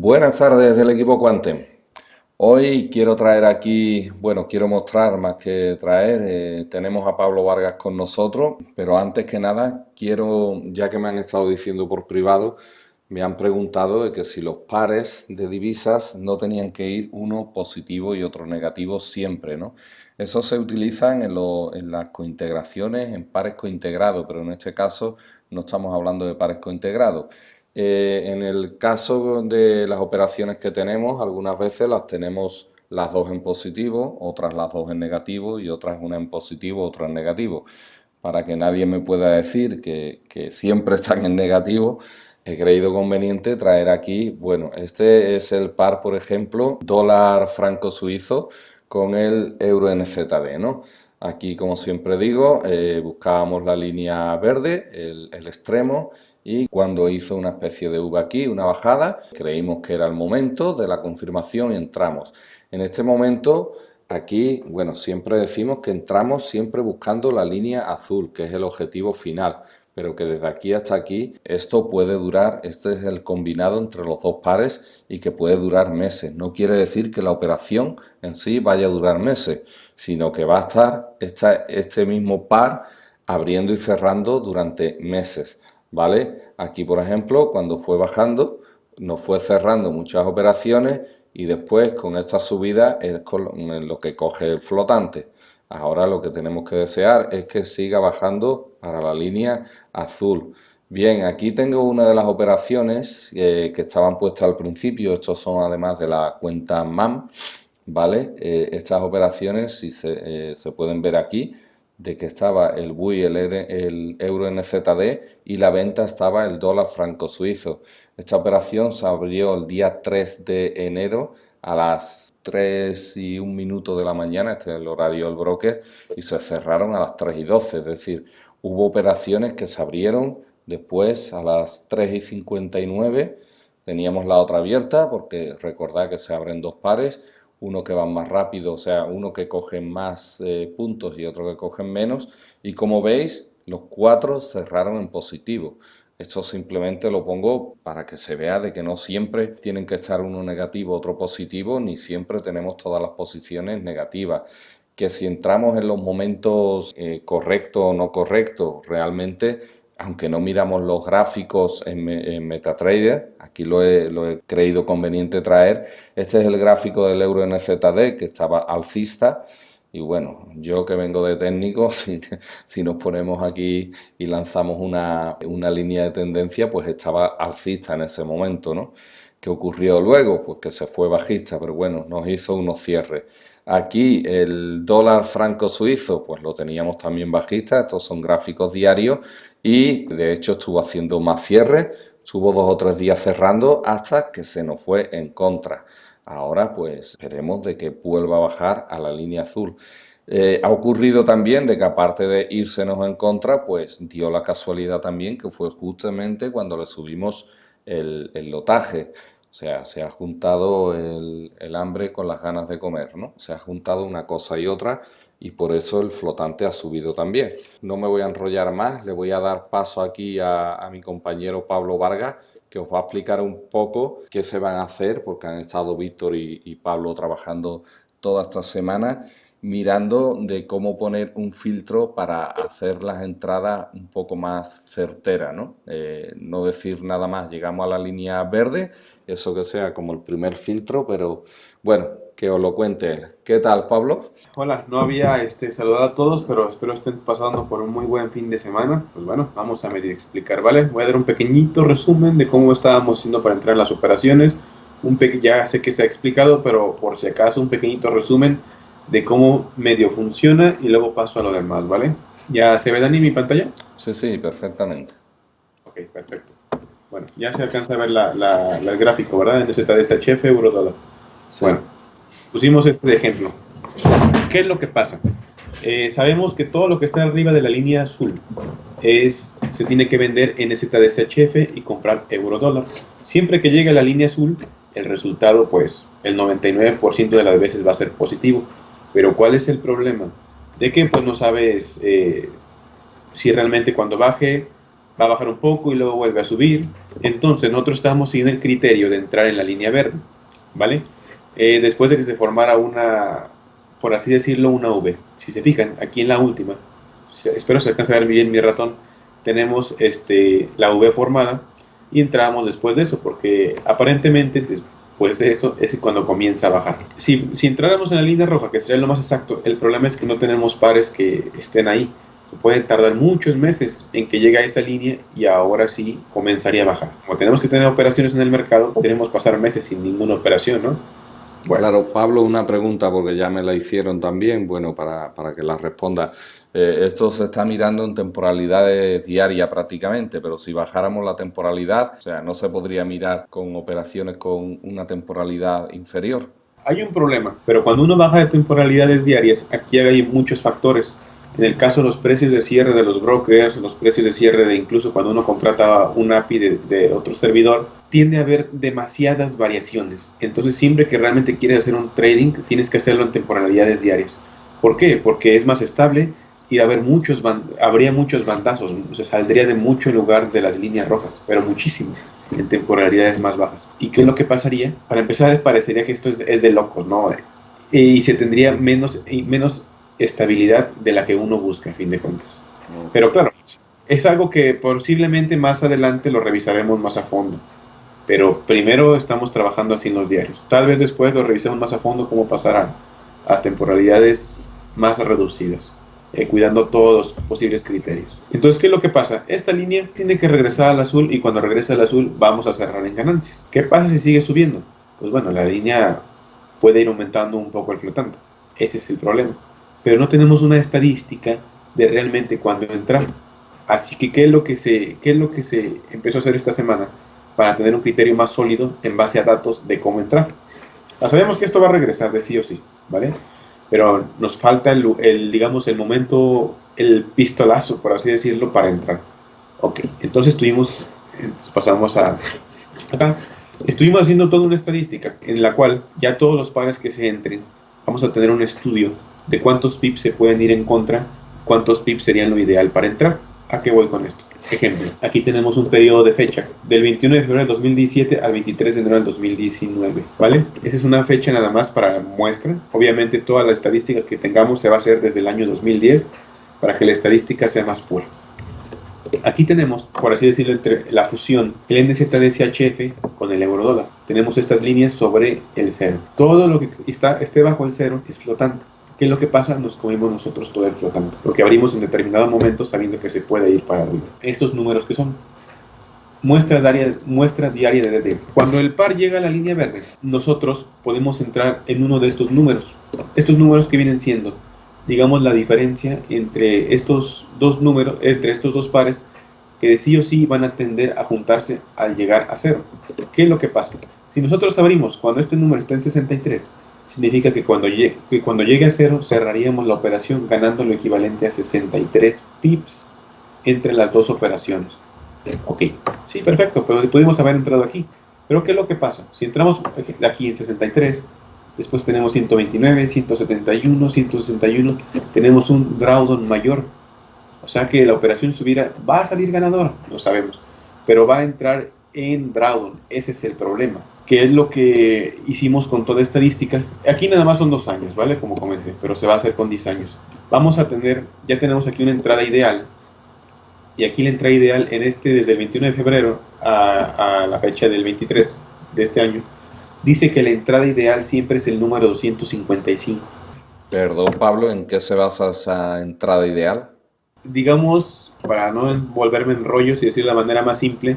Buenas tardes del equipo Quantum. Hoy quiero traer aquí, bueno, quiero mostrar más que traer, tenemos a Pablo Vargas con nosotros, pero antes que nada quiero, ya que me han estado diciendo por privado, me han preguntado de que si los pares de divisas no tenían que ir uno positivo y otro negativo siempre, ¿no? Eso se utiliza en las cointegraciones, en pares cointegrados, pero en este caso no estamos hablando de pares cointegrados. En el caso de las operaciones que tenemos, algunas veces las tenemos las dos en positivo, otras las dos en negativo y otras una en positivo, otra en negativo. Para que nadie me pueda decir que siempre están en negativo, he creído conveniente traer aquí, bueno, este es el par, por ejemplo, dólar franco suizo con el euro NZD, ¿no? Aquí, como siempre digo, buscábamos la línea verde, el extremo, y cuando hizo una especie de V aquí, una bajada, creímos que era el momento de la confirmación y entramos. En este momento, aquí, bueno, siempre decimos que entramos siempre buscando la línea azul, que es el objetivo final, pero que desde aquí hasta aquí esto puede durar, este es el combinado entre los dos pares y que puede durar meses. No quiere decir que la operación en sí vaya a durar meses, sino que va a estar este mismo par abriendo y cerrando durante meses, ¿vale? Aquí, por ejemplo, cuando fue bajando, nos fue cerrando muchas operaciones y después con esta subida es con lo que coge el flotante. Ahora lo que tenemos que desear es que siga bajando para la línea azul. Bien, aquí tengo una de las operaciones que estaban puestas al principio. Estos son además de la cuenta MAM, ¿vale? Estas operaciones, si se pueden ver aquí, de que estaba el BUI, el euro NZD y la venta estaba el dólar franco suizo. Esta operación se abrió el día 3 de enero a las 3:01 de la mañana, este es el horario del broker, y se cerraron a las 3:12, es decir, hubo operaciones que se abrieron después a las 3:59, teníamos la otra abierta, porque recordad que se abren dos pares, uno que va más rápido, o sea, uno que coge más puntos y otro que coge menos, y como veis, los cuatro cerraron en positivo. Esto simplemente lo pongo para que se vea de que no siempre tienen que estar uno negativo, otro positivo, ni siempre tenemos todas las posiciones negativas. Que si entramos en los momentos correctos o no correctos, realmente, aunque no miramos los gráficos en MetaTrader, aquí lo he creído conveniente traer, este es el gráfico del euro NZD que estaba alcista. Y bueno, yo que vengo de técnico, si nos ponemos aquí y lanzamos una línea de tendencia, pues estaba alcista en ese momento, ¿no? ¿Qué ocurrió luego? Pues que se fue bajista, pero bueno, nos hizo unos cierres. Aquí el dólar franco suizo, pues lo teníamos también bajista, estos son gráficos diarios y de hecho estuvo haciendo más cierres, estuvo 2 o 3 días cerrando hasta que se nos fue en contra. Ahora pues esperemos de que vuelva a bajar a la línea azul. Ha ocurrido también de que aparte de írsenos en contra, pues dio la casualidad también que fue justamente cuando le subimos el lotaje. O sea, se ha juntado el hambre con las ganas de comer, ¿no? Se ha juntado una cosa y otra y por eso el flotante ha subido también. No me voy a enrollar más, le voy a dar paso aquí a mi compañero Pablo Vargas, que os va a explicar un poco qué se van a hacer, porque han estado Víctor y Pablo trabajando toda esta semana, mirando de cómo poner un filtro para hacer las entradas un poco más certeras, ¿no? No decir nada más, llegamos a la línea verde, eso que sea como el primer filtro, pero bueno, que os lo cuente él. ¿Qué tal, Pablo? Hola, no había saludado a todos, pero espero estén pasando por un muy buen fin de semana. Pues bueno, vamos a medio explicar, ¿vale? Voy a dar un pequeñito resumen de cómo estábamos haciendo para entrar en las operaciones. Ya sé que se ha explicado, pero por si acaso un pequeñito resumen de cómo medio funciona y luego paso a lo demás, ¿vale? ¿Ya se ve, Dani, mi pantalla? Sí, sí, perfectamente. Ok, perfecto. Bueno, ya se alcanza a ver el gráfico, ¿verdad? En ZDSHF, euro dólar. Sí. Bueno, pusimos este de ejemplo. ¿Qué es lo que pasa? Sabemos que todo lo que está arriba de la línea azul se tiene que vender en ZDSHF y comprar euro dólar. Siempre que llegue a la línea azul, el resultado, pues, el 99% de las veces va a ser positivo. Pero ¿cuál es el problema? De que, pues, no sabes si realmente cuando baje va a bajar un poco y luego vuelve a subir. Entonces nosotros estamos siguiendo el criterio de entrar en la línea verde, ¿vale? Después de que se formara una, por así decirlo, una V. Si se fijan, aquí en la última, espero se alcance a ver bien mi ratón, tenemos la V formada y entramos después de eso, porque aparentemente después de eso es cuando comienza a bajar. Si entráramos en la línea roja, que sería lo más exacto, el problema es que no tenemos pares que estén ahí. Pueden tardar muchos meses en que llegue a esa línea y ahora sí comenzaría a bajar. Como tenemos que tener operaciones en el mercado, tenemos que pasar meses sin ninguna operación, ¿no? Bueno. Claro, Pablo, una pregunta porque ya me la hicieron también, bueno, para que la responda. Esto se está mirando en temporalidades diarias prácticamente, pero si bajáramos la temporalidad, o sea, no se podría mirar con operaciones con una temporalidad inferior. Hay un problema, pero cuando uno baja de temporalidades diarias, aquí hay muchos factores. En el caso de los precios de cierre de los brokers, los precios de cierre de incluso cuando uno contrata un API de otro servidor, tiende a haber demasiadas variaciones. Entonces siempre que realmente quieres hacer un trading, tienes que hacerlo en temporalidades diarias. ¿Por qué? Porque es más estable y habría muchos bandazos, o sea, saldría de mucho lugar de las líneas rojas, pero muchísimo en temporalidades más bajas. ¿Y qué es lo que pasaría? Para empezar, parecería que esto es de locos, ¿no? Y se tendría menos estabilidad de la que uno busca a fin de cuentas. Pero claro, es algo que posiblemente más adelante lo revisaremos más a fondo, pero primero estamos trabajando así en los diarios. Tal vez después lo revisemos más a fondo cómo pasar a temporalidades más reducidas, cuidando todos los posibles criterios. Entonces, ¿qué es lo que pasa? Esta línea tiene que regresar al azul y cuando regrese al azul vamos a cerrar en ganancias. ¿Qué pasa si sigue subiendo? Pues bueno, la línea puede ir aumentando un poco el flotante. Ese es el problema. Pero no tenemos una estadística de realmente cuándo entrar. Así que, ¿qué es lo que se empezó a hacer esta semana para tener un criterio más sólido en base a datos de cómo entrar? Ya sabemos que esto va a regresar de sí o sí, ¿vale? Pero nos falta digamos, el momento, el pistolazo, por así decirlo, para entrar. Ok, entonces pasamos a acá. Estuvimos haciendo toda una estadística en la cual ya todos los pares que se entren, vamos a tener un estudio de cuántos pips se pueden ir en contra, cuántos pips serían lo ideal para entrar. ¿A qué voy con esto? Ejemplo, aquí tenemos un periodo de fecha, del 21 de febrero del 2017 al 23 de enero del 2019, ¿vale? Esa es una fecha nada más para muestra. Obviamente toda la estadística que tengamos se va a hacer desde el año 2010 para que la estadística sea más pura. Aquí tenemos, por así decirlo, entre la fusión, el NZD-CHF con el euro dólar. Tenemos estas líneas sobre el cero. Todo lo que esté bajo el cero es flotante. ¿Qué es lo que pasa? Nos comimos nosotros todo el flotante, porque abrimos en determinado momento sabiendo que se puede ir para arriba. Estos números que son muestra diaria de DD. Cuando el par llega a la línea verde, nosotros podemos entrar en uno de estos números. Estos números que vienen siendo, digamos, la diferencia entre estos dos números, entre estos dos pares, que de sí o sí van a tender a juntarse al llegar a cero. ¿Qué es lo que pasa? Si nosotros abrimos cuando este número está en 63, significa que cuando llegue a cero cerraríamos la operación ganando lo equivalente a 63 pips entre las dos operaciones. Ok, sí, perfecto, pero pudimos haber entrado aquí. Pero ¿qué es lo que pasa? Si entramos aquí en 63, después tenemos 129, 171, 161, tenemos un drawdown mayor. O sea que la operación subiera, va a salir ganadora, no sabemos, pero va a entrar en drawdown. Ese es el problema. ¿Qué es lo que hicimos con toda estadística? Aquí nada más son 2 años, ¿vale? Como comenté, pero se va a hacer con 10 años. Ya tenemos aquí una entrada ideal. Y aquí la entrada ideal desde el 21 de febrero a la fecha del 23 de este año, dice que la entrada ideal siempre es el número 255. Perdón, Pablo, ¿en qué se basa esa entrada ideal? Digamos, para no envolverme en rollos y decir de la manera más simple,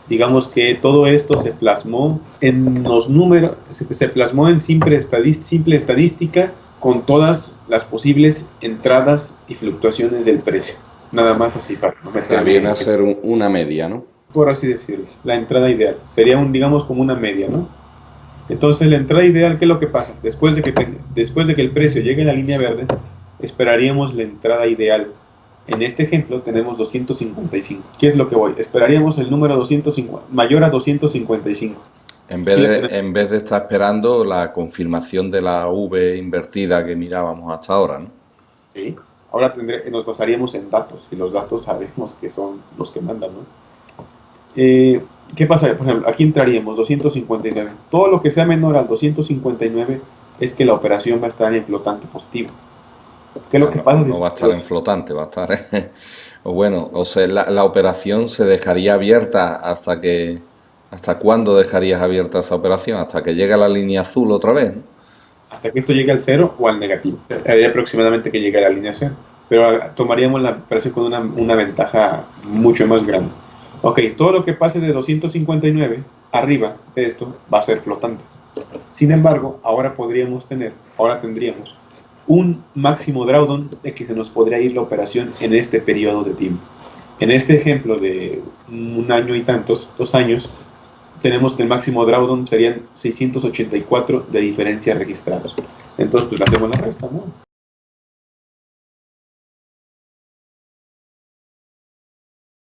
digamos que todo esto se plasmó en los números, se plasmó en simple estadística con todas las posibles entradas y fluctuaciones del precio. Nada más así para no meterme. Viene a ser una media, ¿no? Por así decirlo, la entrada ideal. Sería digamos como una media, ¿no? Entonces la entrada ideal, ¿qué es lo que pasa? Después de que el precio llegue a la línea verde, esperaríamos la entrada ideal. En este ejemplo tenemos 255. ¿Qué es lo que voy? Esperaríamos el número 250, mayor a 255. En vez de estar esperando la confirmación de la V invertida que mirábamos hasta ahora, ¿no? Sí. Ahora nos basaríamos en datos, y los datos sabemos que son los que mandan, ¿no? ¿Qué pasaría? Por ejemplo, aquí entraríamos 259. Todo lo que sea menor al 259 es que la operación va a estar en flotante positivo. ¿Qué es lo que Claro, pasa? no va a estar en flotante, va a estar... o bueno, o sea, la operación se dejaría abierta hasta que... ¿Hasta cuándo dejarías abierta esa operación? Hasta que llegue a la línea azul otra vez, ¿no? Hasta que esto llegue al cero o al negativo. Haría aproximadamente que llegue a la línea cero. Pero tomaríamos la operación con una ventaja mucho más grande. Ok, todo lo que pase de 259 arriba de esto va a ser flotante. Sin embargo, ahora tendríamos un máximo drawdown de que se nos podría ir la operación en este periodo de tiempo. En este ejemplo de un año y tantos, 2 años, tenemos que el máximo drawdown serían 684 de diferencia registrados. Entonces, pues le hacemos la resta, ¿no?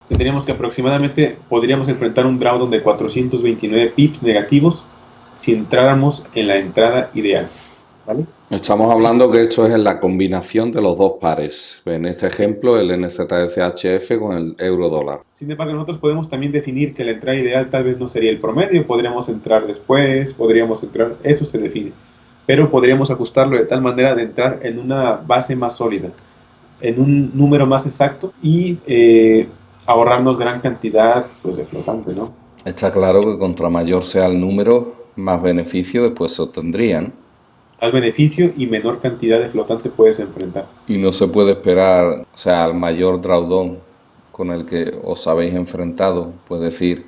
Tendríamos que aproximadamente podríamos enfrentar un drawdown de 429 pips negativos si entráramos en la entrada ideal, ¿vale? Estamos hablando que esto es en la combinación de los dos pares. En este ejemplo, el NZSHF con el euro dólar. Sin embargo, nosotros podemos también definir que la entrada ideal tal vez no sería el promedio, podríamos entrar después, eso se define. Pero podríamos ajustarlo de tal manera de entrar en una base más sólida, en un número más exacto y ahorrarnos gran cantidad pues, de flotante, ¿no? Está claro que contra mayor sea el número, más beneficio después se obtendrían. Al beneficio y menor cantidad de flotante puedes enfrentar. Y no se puede esperar, o sea, al mayor drawdown con el que os habéis enfrentado, pues decir,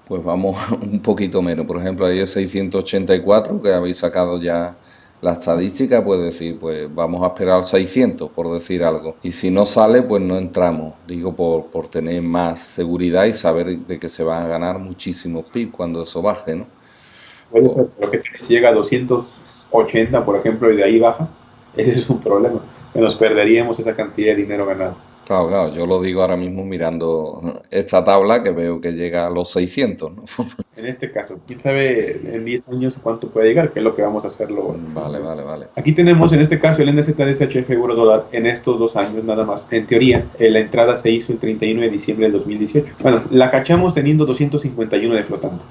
pues vamos un poquito menos. Por ejemplo, ahí es 684 que habéis sacado ya la estadística, pues decir, pues vamos a esperar 600, por decir algo. Y si no sale, pues no entramos. Digo, por tener más seguridad y saber de que se van a ganar muchísimos pips cuando eso baje, ¿no? Puede ser, pero que si llega a 280, por ejemplo, y de ahí baja, ese es un problema, que nos perderíamos esa cantidad de dinero ganado. Claro, claro, yo lo digo ahora mismo mirando esta tabla que veo que llega a los 600, ¿no? En este caso, quién sabe en 10 años cuánto puede llegar, que es lo que vamos a hacerlo. Vale, vale, vale. Aquí tenemos en este caso el NZSHF euro dólar en estos 2 años nada más. En teoría, la entrada se hizo el 31 de diciembre del 2018. Bueno, la cachamos teniendo 251 de flotante.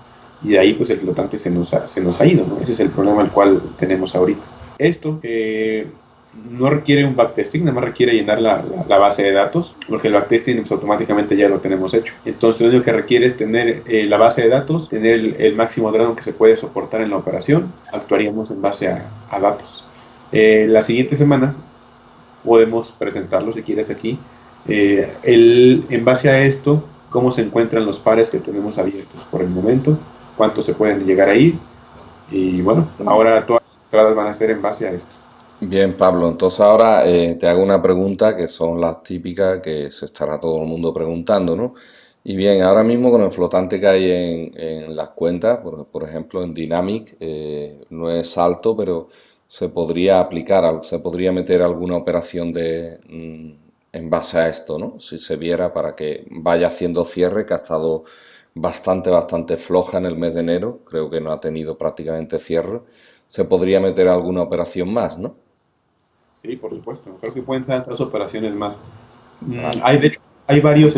Y de ahí pues el flotante se nos ha ido, ¿no? Ese es el problema el cual tenemos ahorita. Esto no requiere un backtesting, nada más requiere llenar la base de datos, porque el backtesting pues, automáticamente ya lo tenemos hecho. Entonces lo único que requiere es tener la base de datos, tener el máximo drawdown que se puede soportar en la operación. Actuaríamos en base a datos. La siguiente semana podemos presentarlo si quieres aquí. En base a esto, cómo se encuentran los pares que tenemos abiertos por el momento, cuánto se pueden llegar a ir. Y bueno, ahora todas las entradas van a ser en base a esto. Bien, Pablo, entonces ahora te hago una pregunta que son las típicas que se estará todo el mundo preguntando, ¿no? Y bien, ahora mismo con el flotante que hay en las cuentas, por ejemplo en Dynamic, no es alto, pero se podría aplicar, se podría meter alguna operación en base a esto, ¿no? Si se viera para que vaya haciendo cierre, que ha estado bastante floja en el mes de enero, creo que no ha tenido prácticamente cierre, se podría meter alguna operación más, ¿no? Sí, por supuesto. Creo que pueden ser estas operaciones más. Vale. De hecho, hay varios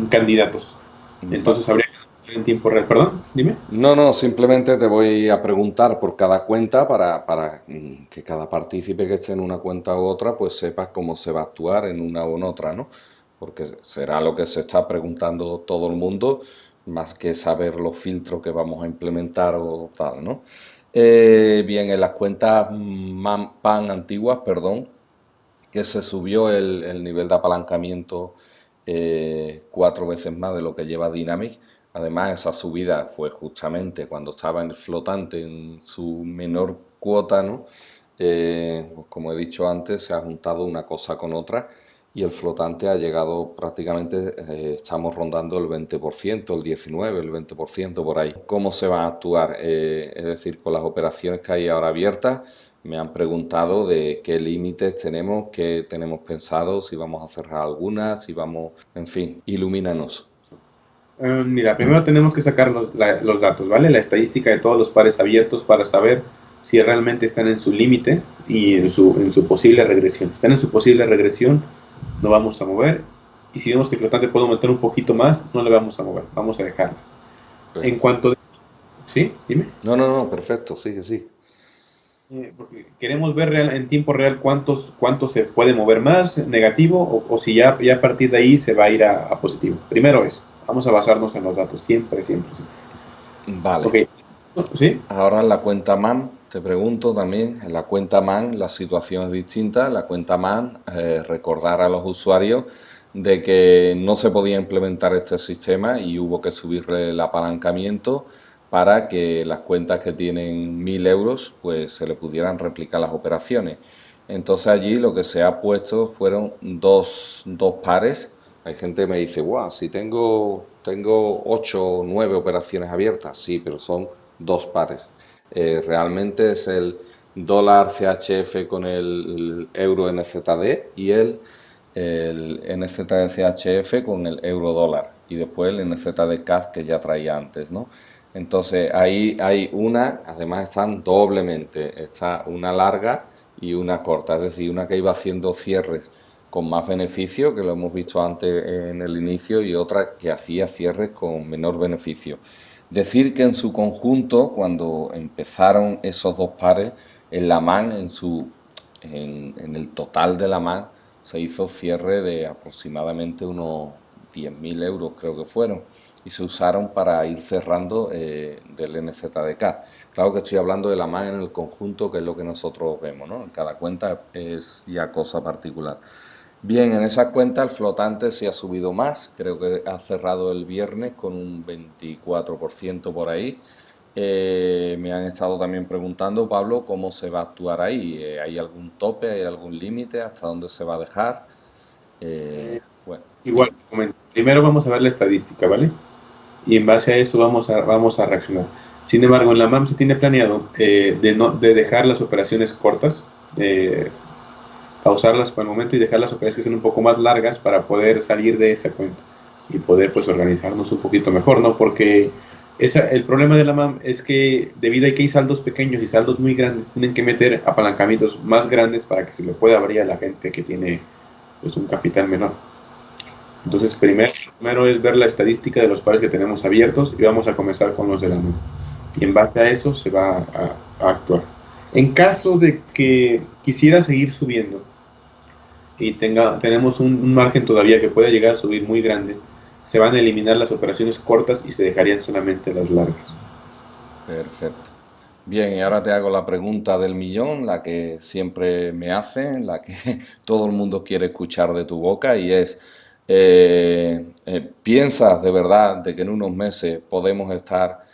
candidatos. Entonces habría que hacer en tiempo real. Perdón, dime. No, simplemente te voy a preguntar por cada cuenta para que cada partícipe que esté en una cuenta u otra pues sepa cómo se va a actuar en una o en otra, ¿no? Porque será lo que se está preguntando todo el mundo, más que saber los filtros que vamos a implementar o tal, ¿no? Bien, en las cuentas PAN antiguas, perdón, que se subió el nivel de apalancamiento 4 veces más de lo que lleva Dynamic. Además, esa subida fue justamente cuando estaba en el flotante en su menor cuota, ¿no? Pues como he dicho antes, se ha juntado una cosa con otra y el flotante ha llegado prácticamente, estamos rondando el 20%, el 19%, el 20% por ahí. ¿Cómo se va a actuar? Es decir, con las operaciones que hay ahora abiertas, me han preguntado de qué límites tenemos, qué tenemos pensado, si vamos a cerrar algunas, si vamos, en fin, ilumínanos. Mira, primero tenemos que sacar los datos, ¿vale? La estadística de todos los pares abiertos para saber si realmente están en su límite y en su posible regresión. Si están en su posible regresión, no vamos a mover. Y si vemos que el flotante puede aumentar un poquito más, no le vamos a mover, vamos a dejarlas. En Perfecto. cuanto... ¿Sí? Dime. No, no, no, perfecto, sí que sí. Porque queremos ver en tiempo real cuánto se puede mover más, negativo, o si ya a partir de ahí se va a ir a positivo. Primero eso, vamos a basarnos en los datos, siempre, siempre, siempre. Vale. Ok, ¿sí? Ahora en la cuenta MAN, te pregunto también, en la cuenta MAN la situación es distinta. En la cuenta MAN, recordar a los usuarios de que no se podía implementar este sistema y hubo que subirle el apalancamiento para que las cuentas que tienen 1.000 euros pues se le pudieran replicar las operaciones. Entonces allí lo que se ha puesto fueron dos pares. Hay gente que me dice, guau, si tengo 8 o 9 operaciones abiertas, sí, pero son dos pares. Realmente es el dólar CHF con el euro NZD y el NZD CHF con el euro dólar y después el NZD CAD que ya traía antes, ¿no? Entonces ahí hay una, además están doblemente, está una larga y una corta, es decir, una que iba haciendo cierres con más beneficio, que lo hemos visto antes en el inicio, y otra que hacía cierres con menor beneficio. Decir que en su conjunto, cuando empezaron esos dos pares, en la MAN, en el total de la MAN, se hizo cierre de aproximadamente unos 10.000 euros, creo que fueron, y se usaron para ir cerrando del NZDK. Claro que estoy hablando de la MAN en el conjunto, que es lo que nosotros vemos, ¿no? En cada cuenta es ya cosa particular. Bien, en esa cuenta el flotante se ha subido más, creo que ha cerrado el viernes con un 24% por ahí. Me han estado también preguntando, Pablo, cómo se va a actuar ahí. ¿Hay algún tope, hay algún límite, hasta dónde se va a dejar? Bueno, Igual, dime. te comento. Primero vamos a ver la estadística, ¿vale? Y en base a eso vamos a reaccionar. Sin embargo, en la MAM se tiene planeado de dejar las operaciones cortas, pausarlas por el momento y dejar las operaciones que sean un poco más largas para poder salir de esa cuenta y poder pues organizarnos un poquito mejor, ¿no? Porque el problema de la MAM es que debido a que hay saldos pequeños y saldos muy grandes, tienen que meter apalancamientos más grandes para que se le pueda abrir a la gente que tiene pues un capital menor. Entonces, primero es ver la estadística de los pares que tenemos abiertos y vamos a comenzar con los de la MAM. Y en base a eso se va a actuar. En caso de que quisiera seguir subiendo, y tenemos un margen todavía que pueda llegar a subir muy grande, se van a eliminar las operaciones cortas y se dejarían solamente las largas. Perfecto. Bien, y ahora te hago la pregunta del millón, la que siempre me hacen, la que todo el mundo quiere escuchar de tu boca, y es, ¿piensas de verdad de que en unos meses podemos estar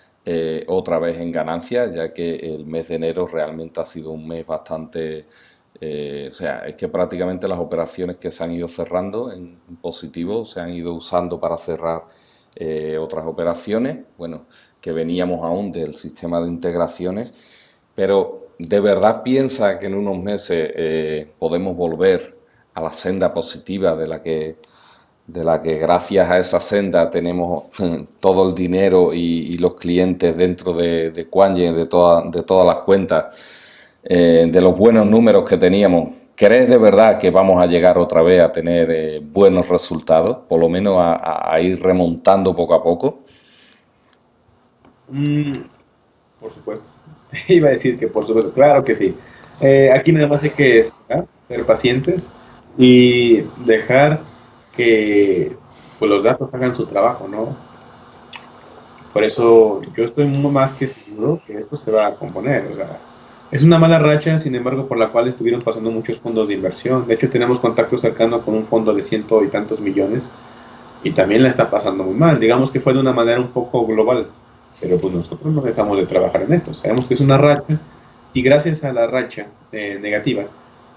otra vez en ganancia, ya que el mes de enero realmente ha sido un mes bastante, o sea, es que prácticamente las operaciones que se han ido cerrando en positivo se han ido usando para cerrar otras operaciones, bueno, que veníamos aún del sistema de integraciones, pero ¿de verdad piensa que en unos meses podemos volver a la senda positiva de la que gracias a esa senda tenemos todo el dinero y los clientes dentro de Quanyen, de todas las cuentas, de los buenos números que teníamos? ¿Crees de verdad que vamos a llegar otra vez a tener buenos resultados, por lo menos a ir remontando poco a poco? Mm, por supuesto. Iba a decir que por supuesto, claro que sí. Aquí nada más hay que esperar, ser pacientes y dejar que pues, los datos hagan su trabajo, ¿no? Por eso yo estoy más que seguro que esto se va a componer. O sea, es una mala racha, sin embargo, por la cual estuvieron pasando muchos fondos de inversión. De hecho, tenemos contacto cercano con un fondo de 100 y tantos millones y también la está pasando muy mal. Digamos que fue de una manera un poco global, pero pues nosotros no dejamos de trabajar en esto. Sabemos que es una racha y gracias a la racha negativa,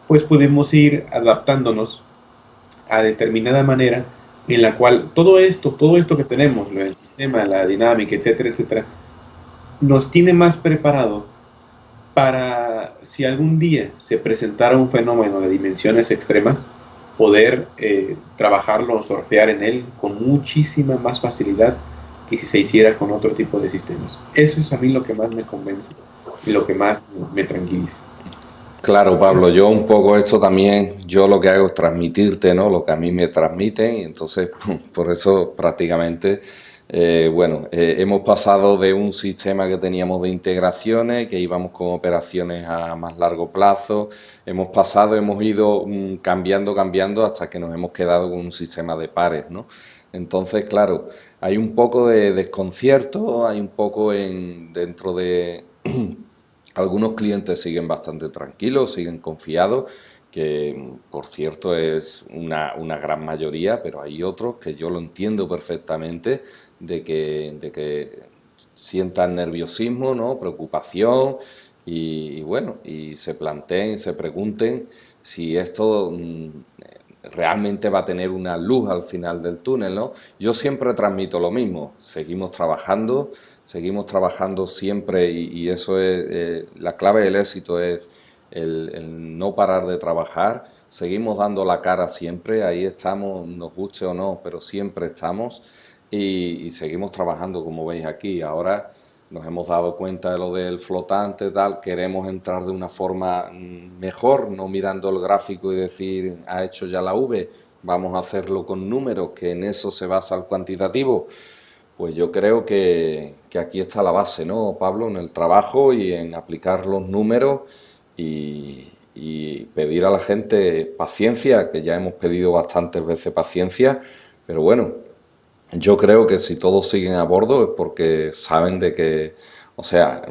pues pudimos ir adaptándonos a determinada manera en la cual todo esto que tenemos, el sistema, la dinámica, etcétera, etcétera, nos tiene más preparado para si algún día se presentara un fenómeno de dimensiones extremas, poder trabajarlo o surfear en él con muchísima más facilidad que si se hiciera con otro tipo de sistemas. Eso es a mí lo que más me convence. lo que más me tranquiliza. Claro, Pablo, yo un poco esto también, yo lo que hago es transmitirte, ¿no? Lo que a mí me transmiten, y entonces por eso prácticamente, hemos pasado de un sistema que teníamos de integraciones, que íbamos con operaciones a más largo plazo, hemos ido cambiando hasta que nos hemos quedado con un sistema de pares, ¿no? Entonces, claro, hay un poco de desconcierto, hay un poco dentro de algunos clientes siguen bastante tranquilos, siguen confiados, que por cierto es una gran mayoría, pero hay otros que yo lo entiendo perfectamente, de que sientan nerviosismo, ¿no? Preocupación y bueno, y se planteen, se pregunten si esto realmente va a tener una luz al final del túnel, ¿no? Yo siempre transmito lo mismo, seguimos trabajando siempre y eso es, la clave del éxito es el no parar de trabajar, seguimos dando la cara siempre, ahí estamos, nos guste o no, pero siempre estamos y seguimos trabajando como veis aquí. Ahora nos hemos dado cuenta de lo del flotante, tal, queremos entrar de una forma mejor, no mirando el gráfico y decir, ha hecho ya la V, vamos a hacerlo con números, que en eso se basa el cuantitativo. Pues yo creo que aquí está la base, ¿no, Pablo? En el trabajo y en aplicar los números y pedir a la gente paciencia, que ya hemos pedido bastantes veces paciencia, pero bueno, yo creo que si todos siguen a bordo es porque saben de que, o sea,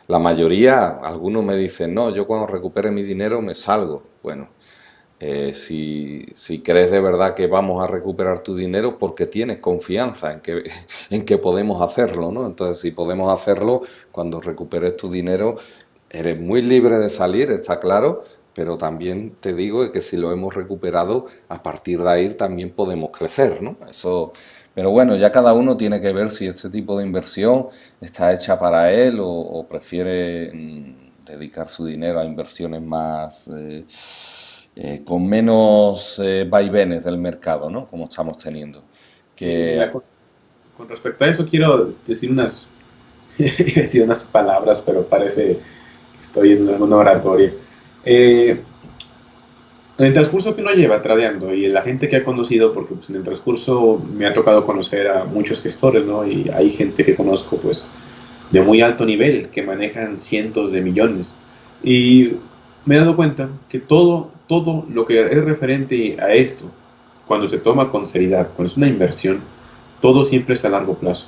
la mayoría, algunos me dicen, no, yo cuando recupere mi dinero me salgo. Bueno, si crees de verdad que vamos a recuperar tu dinero, porque tienes confianza en que podemos hacerlo, ¿no? Entonces, si podemos hacerlo, cuando recuperes tu dinero, eres muy libre de salir, está claro, pero también te digo que si lo hemos recuperado, a partir de ahí también podemos crecer, ¿no? Eso, pero bueno, ya cada uno tiene que ver si este tipo de inversión está hecha para él o prefiere dedicar su dinero a inversiones más con menos vaivenes del mercado, ¿no? Como estamos teniendo. Que Mira, con respecto a eso quiero decir decir unas palabras, pero parece que estoy en una oratoria. Eh, En el transcurso que uno lleva tradeando y la gente que ha conocido, porque pues, en el transcurso me ha tocado conocer a muchos gestores, ¿no? Y hay gente que conozco, pues, de muy alto nivel, que manejan cientos de millones. Y me he dado cuenta que todo lo que es referente a esto, cuando se toma con seriedad, cuando es una inversión, todo siempre es a largo plazo.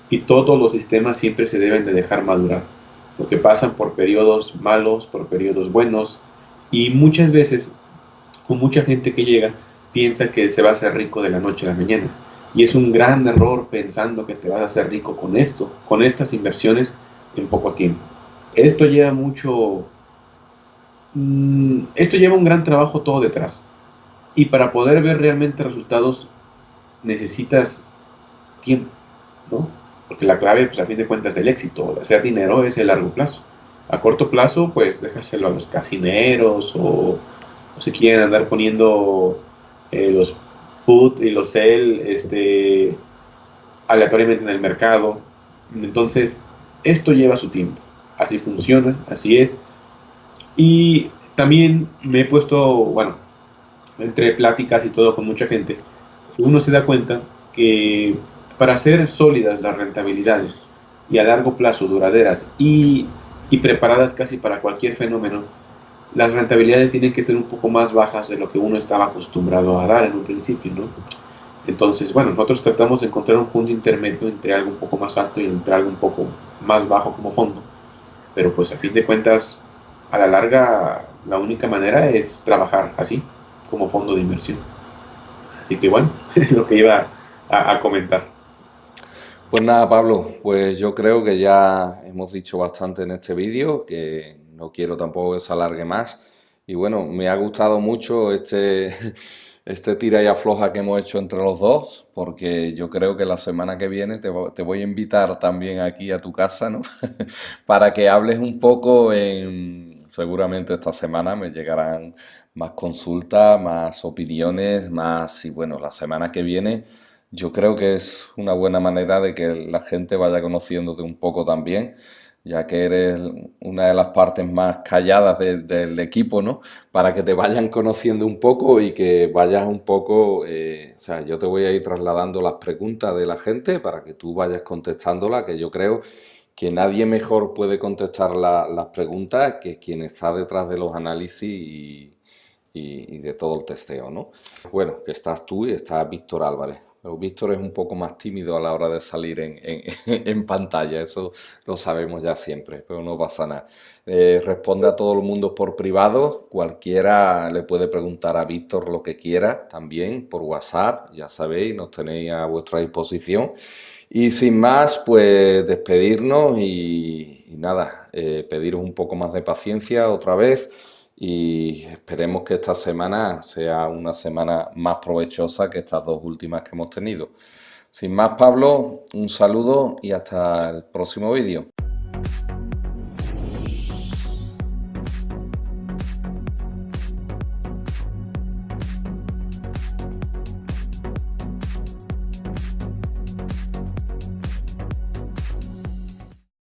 Y todos los sistemas siempre se deben de dejar madurar. Porque pasan por periodos malos, por periodos buenos. Y muchas veces o mucha gente que llega piensa que se va a hacer rico de la noche a la mañana. Y es un gran error pensando que te vas a hacer rico con esto, con estas inversiones en poco tiempo. Esto lleva mucho, esto lleva un gran trabajo todo detrás. Y para poder ver realmente resultados necesitas tiempo, ¿no? Porque la clave, pues a fin de cuentas, del éxito, de hacer dinero es el largo plazo. A corto plazo, pues déjaselo a los casineros o si quieren andar poniendo los put y los sell aleatoriamente en el mercado. Entonces, esto lleva su tiempo. Así funciona, así es. Y también me he puesto, bueno, entre pláticas y todo con mucha gente, uno se da cuenta que para ser sólidas las rentabilidades y a largo plazo duraderas y preparadas casi para cualquier fenómeno, las rentabilidades tienen que ser un poco más bajas de lo que uno estaba acostumbrado a dar en un principio, ¿no? Entonces, bueno, nosotros tratamos de encontrar un punto intermedio entre algo un poco más alto y entre algo un poco más bajo como fondo, pero pues a fin de cuentas, a la larga, la única manera es trabajar así, como fondo de inversión. Así que bueno, es lo que iba a comentar. pues nada, Pablo, pues yo creo que ya hemos dicho bastante en este vídeo, que no quiero tampoco que se alargue más. Y bueno, me ha gustado mucho este tira y afloja que hemos hecho entre los dos, porque yo creo que la semana que viene te voy a invitar también aquí a tu casa, ¿no? Para que hables un poco seguramente esta semana me llegarán más consultas, más opiniones, más, y bueno, la semana que viene. Yo creo que es una buena manera de que la gente vaya conociéndote un poco también, ya que eres una de las partes más calladas del equipo, ¿no? Para que te vayan conociendo un poco y que vayas un poco, o sea, yo te voy a ir trasladando las preguntas de la gente para que tú vayas contestándolas, que yo creo que nadie mejor puede contestar las preguntas que quien está detrás de los análisis y de todo el testeo, ¿no? Bueno, que estás tú y está Víctor Álvarez. Pero Víctor es un poco más tímido a la hora de salir en pantalla, eso lo sabemos ya siempre, pero no pasa nada. Responde a todo el mundo por privado, cualquiera le puede preguntar a Víctor lo que quiera, también por WhatsApp, ya sabéis, nos tenéis a vuestra disposición. Y sin más, pues despedirnos y nada, pediros un poco más de paciencia otra vez y esperemos que esta semana sea una semana más provechosa que estas dos últimas que hemos tenido. Sin más, Pablo, un saludo y hasta el próximo vídeo.